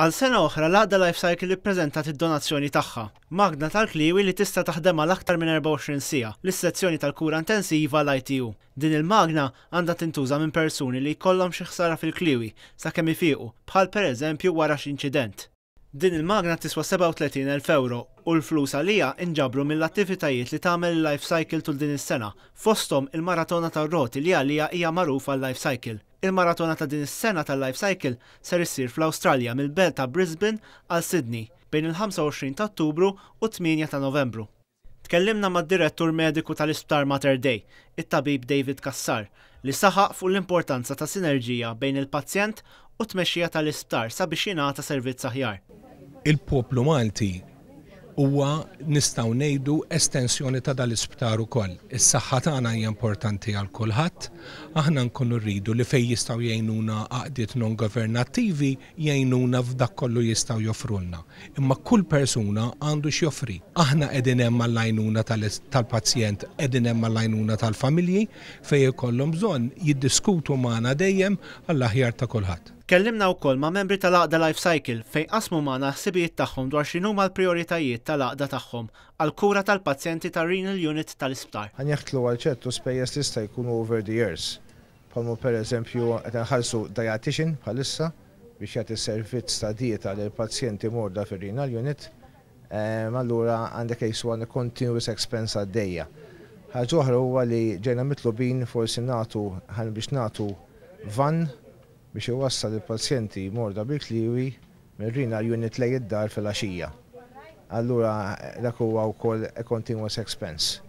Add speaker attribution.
Speaker 1: Għal sena oħra l-Għaqda Life Cycle ippreżentat id-donazzjoni tagħha. Magna tal-Kliwi li tista' taħdem għal aktar minn 24 siegħa lis-sezzjoni tal-kura intensiva l-ITU. Din il-magna għandha tintuża minn persuni li jkollhom xi ħsara fil-kliwi sakemm ifiequ, bħal pereżempju wara xi inċident. Din il-magna tiswa 37,000 euro u l-flus għalija inġabru mill-attivitajiet li tagħmel il-Life Cycle tul din is-sena, fosthom il-maratona tar-roti li għalija hija magħrufa l-Life Cycle. Il-maratona ta' din is-sena tal-Life Cycle ser issir fl-Awstralja mill-belt ta' Brisbane għal Sydney bejn il-25 ta' Ottubru u 8 ta' Novembru. Tkellimna mad-direttur mediku tal-Isptar Mater Dei, it-tabib David Kassar, li saħaq fuq l-importanza ta' sinerġija bejn il-pazjent u tmexxija tal-isptar sabiex jingħata servizz aħjar.
Speaker 2: Il-poplu Malti huwa nistgħu ngħidu estensjoni ta' dal-isptar ukoll. Is-saħħa tagħna hija importanti għal kulħadd, aħna nkunu rridu li fejn jistgħu jgħinuna għaqdiet non governattivi jgħinuna f'dak kollu jistgħu joffrulna. Imma kull persuna għandu x'joffri. Aħna qegħdin hemm għall-għajnuna tal-pazjent, qegħdin hemm għall-għajnuna tal-familji fejn ikollhom bżonn jiddiskutu magħna dejjem għall-aħjar ta' kulħadd.
Speaker 1: Kellimna wkoll ma' membri tal-Għaqda Life Cycle fejn qasmu magħna ħsibijiet tagħhom dwar x'inhuma l-prijoritajiet tal-għaqda tagħhom għall-kura tal-pazjenti tar-Renal Unit tal-isptar.
Speaker 3: Ħanjaħtlu għal ċertu spejjeż tista' jkunu over the years. Bħalmu pereżempju qed inħallsu dietitian bħalissa biex jagħti servizz ta' dieta lil pazjenti morda fir-Renal Unit. Allura għandek jiswa continuous expense għaddejja. Ħaġa oħra huwa li ġejna mitlubin forsi nagħtu biex nagħtu van biex iwassal il-pazjenti morda bil-kliwi mir-Renal Unit lejn id-dar fil-għaxija. Allura dak huwa wkoll a continuous expense.